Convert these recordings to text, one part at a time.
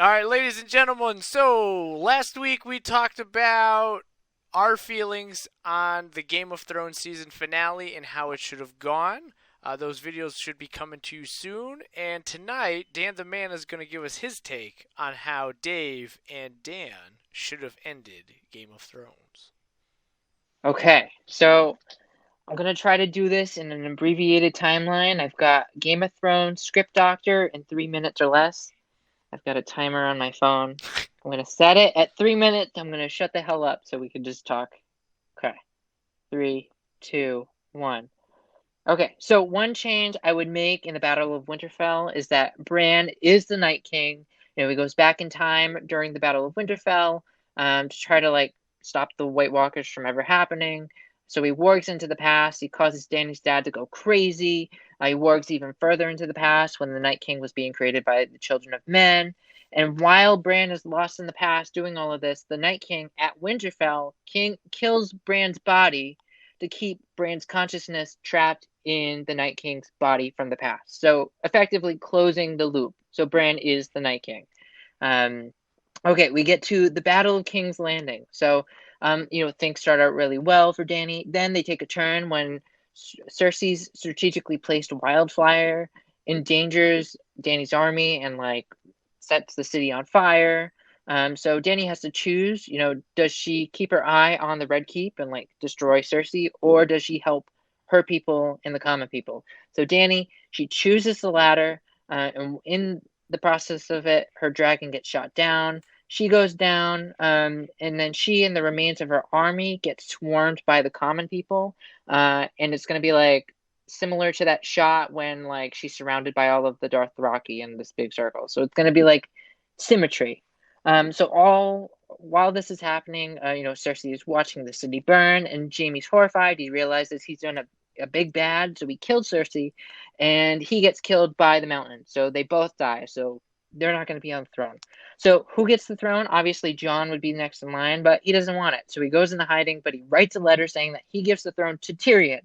All right, ladies and gentlemen. So last week we talked about our feelings on the Game of Thrones season finale and how it should have gone. Those videos should be coming to you soon. And tonight, Dan the Man is going to give us his take on how Dave and Dan should have ended Game of Thrones. Okay, so I'm gonna try to do this in an abbreviated timeline. I've got Game of Thrones script doctor in 3 minutes or less. I've got a timer on my phone. I'm gonna set it at 3 minutes. I'm gonna shut the hell up so we can just talk. Okay, three, two, one. Okay, so one change I would make in the Battle of Winterfell is that Bran is the Night King. He goes back in time during the Battle of Winterfell to try to stop the White Walkers from ever happening. So he wargs into the past. He causes Dany's dad to go crazy. He wargs even further into the past when the Night King was being created by the children of men. And while Bran is lost in the past doing all of this, the Night King at Winterfell kills Bran's body to keep Bran's consciousness trapped in the Night King's body from the past. So effectively closing the loop. So Bran is the Night King. Okay, we get to the Battle of King's Landing. So, things start out really well for Dany. Then they take a turn when Cersei's strategically placed wildfire endangers Dany's army and sets the city on fire. So Dany has to choose, does she keep her eye on the Red Keep and destroy Cersei, or does she help her people and the common people? So Dany, she chooses the latter, and in the process of it, her dragon gets shot down. She goes down, and then she and the remains of her army get swarmed by the common people, and it's going to be similar to that shot when she's surrounded by all of the Dothraki in this big circle. So it's going to be symmetry. So all while this is happening, Cersei is watching the city burn, and Jaime's horrified. He realizes he's done a big bad, so he killed Cersei, and he gets killed by the Mountain. So they both die. So they're not going to be on the throne. So who gets the throne? Obviously, Jon would be next in line, but he doesn't want it. So he goes into hiding, but he writes a letter saying that he gives the throne to Tyrion.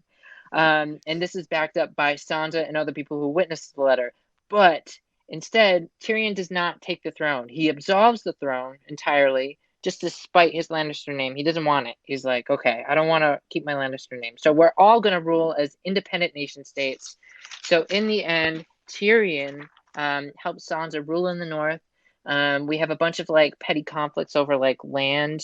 And this is backed up by Sansa and other people who witnessed the letter. But instead, Tyrion does not take the throne. He absolves the throne entirely, just to spite his Lannister name. He doesn't want it. He's like, okay, I don't want to keep my Lannister name. So we're all going to rule as independent nation states. So in the end, Tyrion helps Sansa rule in the north. We have a bunch of petty conflicts over land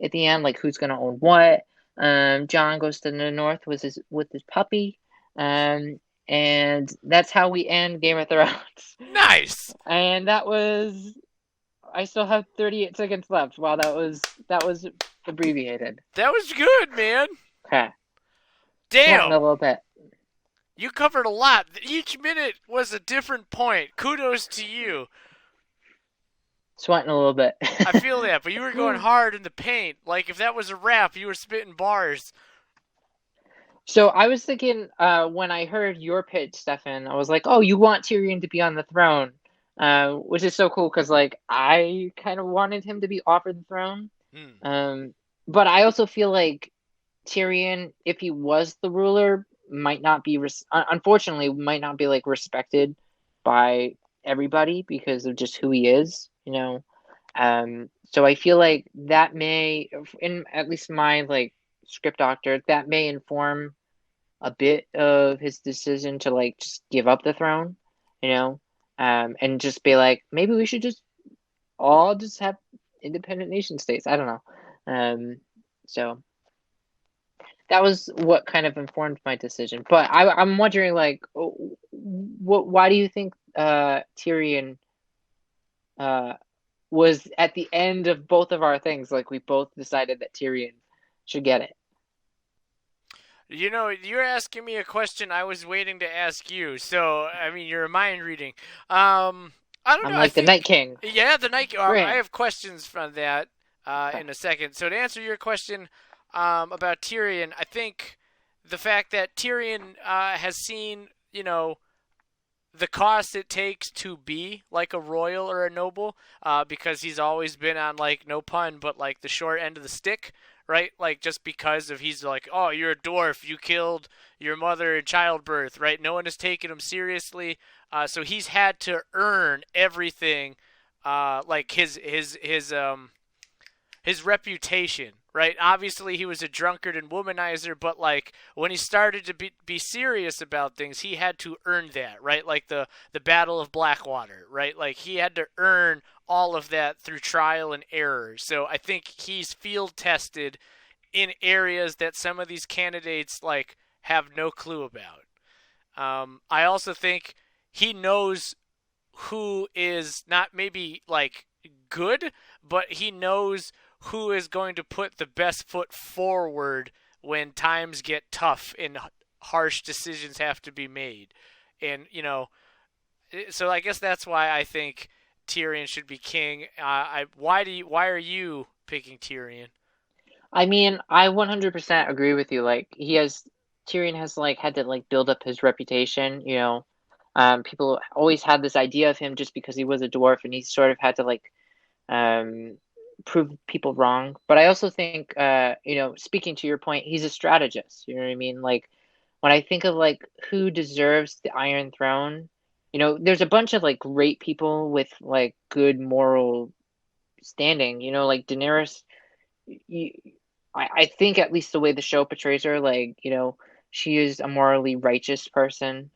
at the end, who's going to own what. Jon goes to the north with his puppy. And that's how we end Game of Thrones. Nice. And that was. I still have 38 seconds left. Wow, that was abbreviated. That was good, man. Okay. Damn. A little bit. You covered a lot. Each minute was a different point. Kudos to you. Sweating a little bit. I feel that, but you were going hard in the paint. If that was a rap, you were spitting bars. So I was thinking, when I heard your pitch, Stefan, I was like, oh, you want Tyrion to be on the throne, which is so cool because I kind of wanted him to be offered the throne. But I also feel like Tyrion, if he was the ruler, might not be, unfortunately, might not be respected by everybody because of just who he is, So I feel like that may, in at least my script doctor, that may inform a bit of his decision to just give up the throne, and just be maybe we should just all just have independent nation states. I don't know. So that was what kind of informed my decision. But I'm wondering why do you think Tyrion was at the end of both of our things? We both decided that Tyrion should get it. You're asking me a question I was waiting to ask you. So, I mean, you're mind reading. I don't I'm know. the Night King. Yeah, the Night King. Great. I have questions from that in a second. So, to answer your question about Tyrion, I think the fact that Tyrion has seen, the cost it takes to be a royal or a noble, because he's always been on no pun, but the short end of the stick, right? Just because of he's oh, you're a dwarf, you killed your mother in childbirth, right? No one has taken him seriously, so he's had to earn everything like his reputation, right? Obviously, he was a drunkard and womanizer, but like when he started to be serious about things, he had to earn that, right? Like the Battle of Blackwater, right? Like he had to earn all of that through trial and error. So I think he's field tested in areas that some of these candidates like have no clue about. I also think he knows who is not maybe like good, but he knows who is going to put the best foot forward when times get tough and harsh decisions have to be made. And so I guess that's why I think Tyrion should be king. Why are you picking Tyrion? I mean, I 100% agree with you. Like Tyrion has like had to like build up his reputation, you know. People always had this idea of him just because he was a dwarf and he sort of had to like um prove people wrong. But I also think speaking to your point, he's a strategist, you know what I mean? Like when I think of like who deserves the Iron Throne, there's a bunch of like great people with like good moral standing, like Daenerys. You, I think at least the way the show portrays her, like, she is a morally righteous person.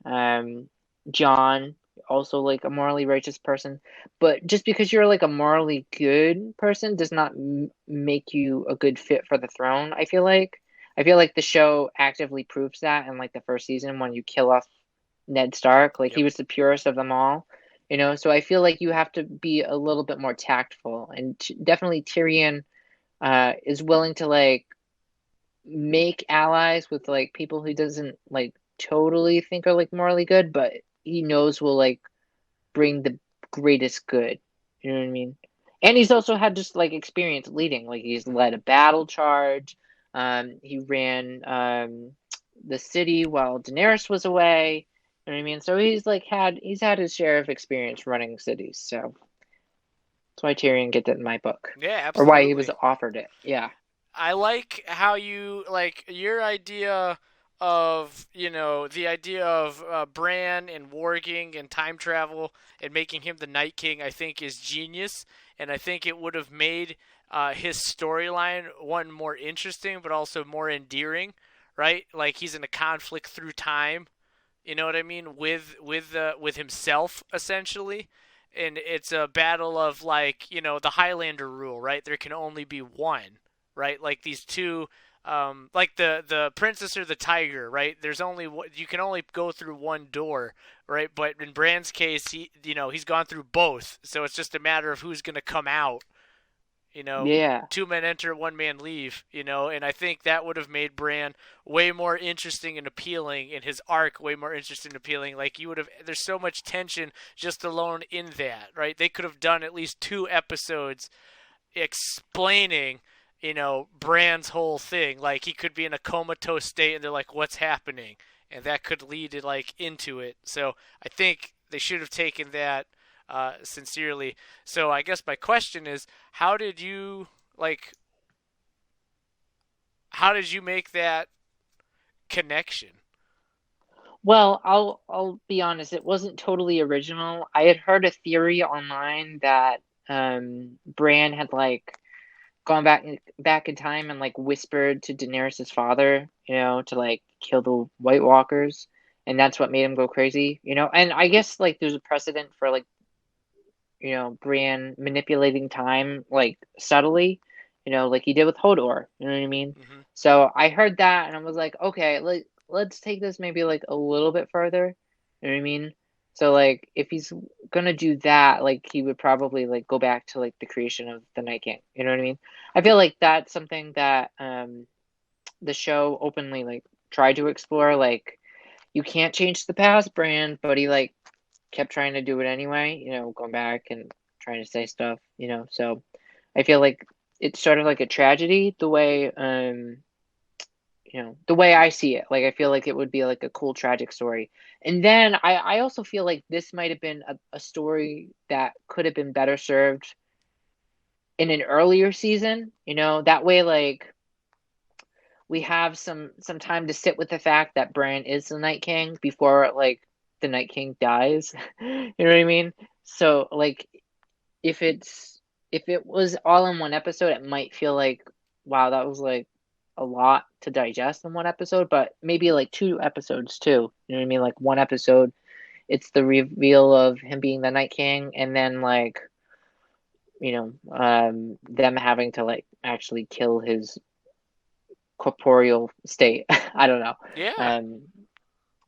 John, also like a morally righteous person. But just because you're like a morally good person does not make you a good fit for the throne, I feel like. I feel like the show actively proves that in like the first season when you kill off Ned Stark. Like he Yep. was the purest of them all. So I feel like you have to be a little bit more tactful. And definitely Tyrion is willing to like make allies with like people who doesn't like totally think are like morally good, but he knows will like bring the greatest good. You know what I mean? And he's also had just like experience leading. Like he's led a battle charge. He ran the city while Daenerys was away. You know what I mean? So he's had his share of experience running cities. So that's why Tyrion gets it in my book, Yeah, or why he was absolutely. offered it. Yeah. I like how you like your idea of the idea of Bran and warging and time travel and making him the Night King. I think is genius, and I think it would have made his storyline one more interesting, but also more endearing. Right, like he's in a conflict through time. You know what I mean with himself essentially, and it's a battle of like the Highlander rule, right? There can only be one, right? Like these two, like the princess or the tiger, right? There's only you can only go through one door, right? But in Bran's case, he's gone through both, so it's just a matter of who's gonna come out. You know, Yeah. two men enter, one man leave. And I think that would have made Bran way more interesting and appealing, and his arc way more interesting and appealing. Like you would have, there's so much tension just alone in that, right? They could have done at least 2 episodes explaining Bran's whole thing. Like he could be in a comatose state and they're like, what's happening? And that could lead to like into it. So I think they should have taken that sincerely. So I guess my question is, how did you like how did you make that connection? Well, I'll be honest, it wasn't totally original. I had heard a theory online that Bran had like gone back in time and like whispered to Daenerys's father, to like kill the White Walkers, and that's what made him go crazy. And I guess like there's a precedent for like, Bran manipulating time like subtly, like he did with Hodor, you know what I mean? Hmm. So I heard that and I was like, okay, let's take this maybe like a little bit further. You know what I mean? So like if he's gonna do that, like he would probably like go back to like the creation of the Night King. You know what I mean? I feel like that's something that the show openly like tried to explore. Like you can't change the past, Bran, but he like kept trying to do it anyway, going back and trying to say stuff. So I feel like it's sort of like a tragedy the way I see it. Like I feel like it would be like a cool tragic story. And then I also feel like this might have been a story that could have been better served in an earlier season, that way like we have some time to sit with the fact that Bran is the Night King before like the Night King dies. You know what I mean? So like if it's if it was all in one episode, it might feel like, wow, that was like a lot to digest in one episode, but maybe like two episodes too. You know what I mean? Like one episode, it's the reveal of him being the Night King, and then like, them having to like actually kill his corporeal state. I don't know. Yeah. Um,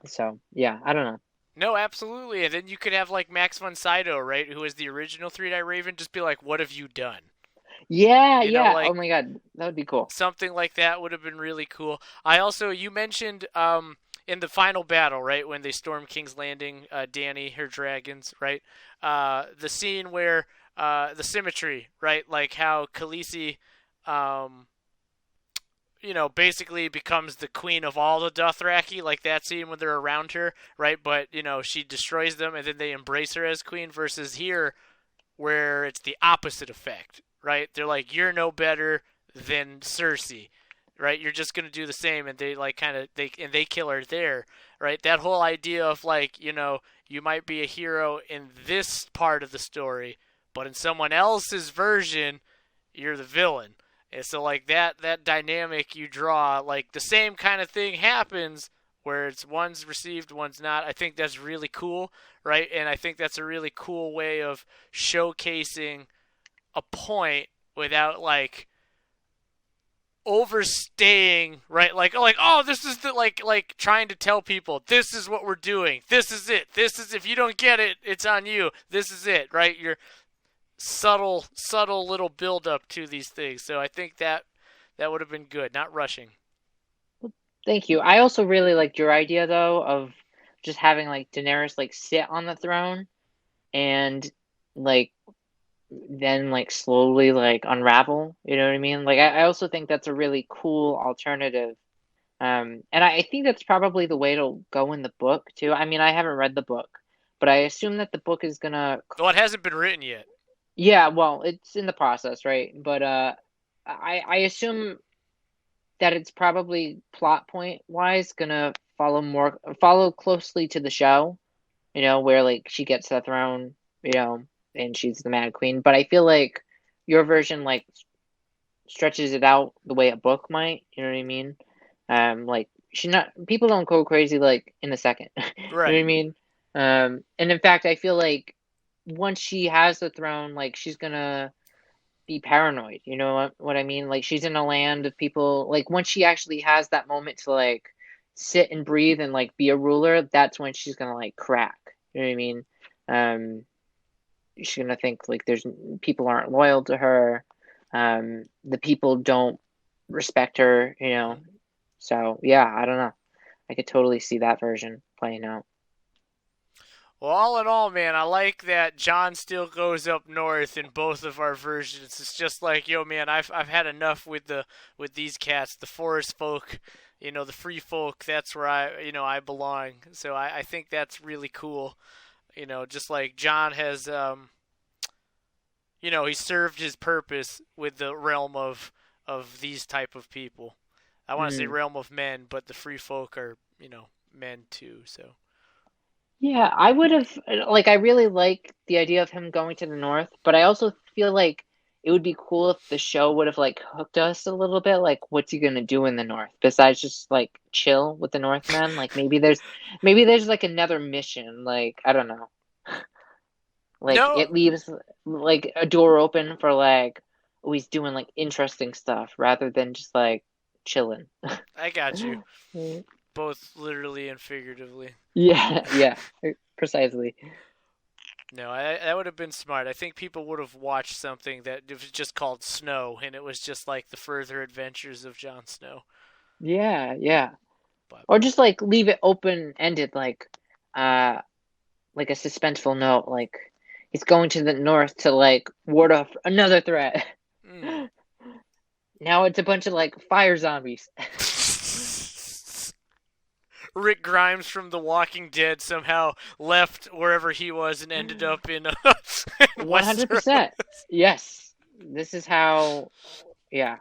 so yeah, I don't know. No, absolutely. And then you could have like Max von Sydow, right, who is the original Three-Eyed Raven, just be like, "What have you done?" Yeah, You know, yeah. Oh like my God, that would be cool. something like that would have been really cool. You mentioned in the final battle, right, when they storm King's Landing, Dany, her dragons, right, the scene where the symmetry, right, like how Khaleesi, um, basically becomes the queen of all the Dothraki, like that scene when they're around her, right? But she destroys them, and then they embrace her as queen. Versus here, where it's the opposite effect, right? They're like, "You're no better than Cersei, right? You're just gonna do the same," and they like kind of they kill her there, right? That whole idea of like, you might be a hero in this part of the story, but in someone else's version, you're the villain. And so like that dynamic you draw, like the same kind of thing happens where it's one's received, one's not. I think that's really cool, right? And I think that's a really cool way of showcasing a point without like overstaying, right? Like oh, this is the like trying to tell people this is what we're doing. This is it. This is if you don't get it, it's on you. This is it, right? You're subtle little build up to these things. So I think that would have been good, not rushing. Thank you. I also really liked your idea though of just having like Daenerys like sit on the throne and like then like slowly like unravel. You know what I mean? Like I also think that's a really cool alternative. And I think that's probably the way to go in the book too. I mean, I haven't read the book, but I assume that the book is gonna. Well, it hasn't been written yet. Yeah, well, it's in the process, right? But I assume that it's probably plot point wise gonna follow closely to the show, where like she gets the throne, and she's the Mad Queen. But I feel like your version like stretches it out the way a book might, you know what I mean? Like she not people don't go crazy like in a second. You know what I Right. mean? And in fact I feel like once she has the throne, like she's gonna be paranoid. You know what I mean? Like she's in a land of people. Like once she actually has that moment to like sit and breathe and like be a ruler, that's when she's gonna like crack. You know what I mean? Um, she's gonna think like there's people aren't loyal to her. The people don't respect her. So yeah, I don't know. I could totally see that version playing out. Well, all in all, man, I like that John still goes up north in both of our versions. It's just like, yo, man, I've had enough with these cats, the forest folk, the free folk. That's where I belong. So I think that's really cool. Just like John has, he served his purpose with the realm of these type of people. I want to say Mm. realm of men, but the free folk are, men too. So Yeah, I would have like I really like the idea of him going to the north, but I also feel like it would be cool if the show would have like hooked us a little bit, like what's he gonna do in the north besides just like chill with the Northmen? Like maybe there's like another mission, like I don't know. Like no, it leaves like a door open for like oh he's doing like interesting stuff rather than just like chilling. I got you. Both literally and figuratively. Yeah, yeah, precisely. No, that would have been smart. I think people would have watched something that was just called Snow, and it was just like the further adventures of Jon Snow. Yeah, yeah. But Or just like leave it open ended, uh, like a suspenseful note, like he's going to the north to like ward off another threat. mm. Now it's a bunch of like fire zombies. Rick Grimes from The Walking Dead somehow left wherever he was and ended up in, in Westeros. 100%. Yes. This is how, yeah,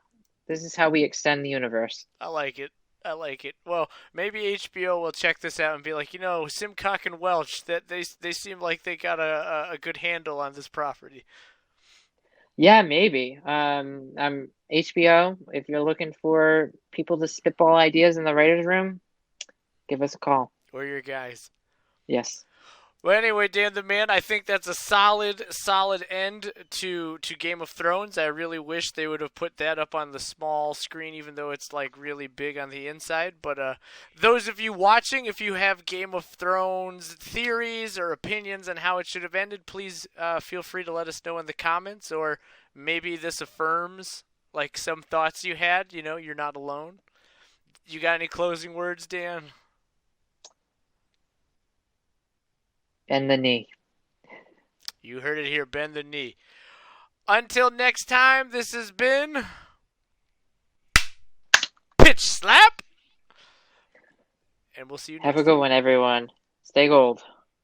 this is how we extend the universe. I like it. I like it. Well, maybe HBO will check this out and be like, Simcock and Welch, that they seem like they got a good handle on this property. Yeah, maybe. HBO, if you're looking for people to spitball ideas in the writer's room, give us a call. Or your guys. Yes. Well, anyway, Dan the Man, I think that's a solid end to Game of Thrones. I really wish they would have put that up on the small screen, even though it's like really big on the inside. But those of you watching, if you have Game of Thrones theories or opinions on how it should have ended, please feel free to let us know in the comments. Or maybe this affirms like some thoughts you had. You know, you're not alone. You got any closing words, Dan? Bend the knee. You heard it here. Bend the knee. Until next time, this has been Pitch Slap, and we'll see you Have a next good week. one, everyone. Stay gold.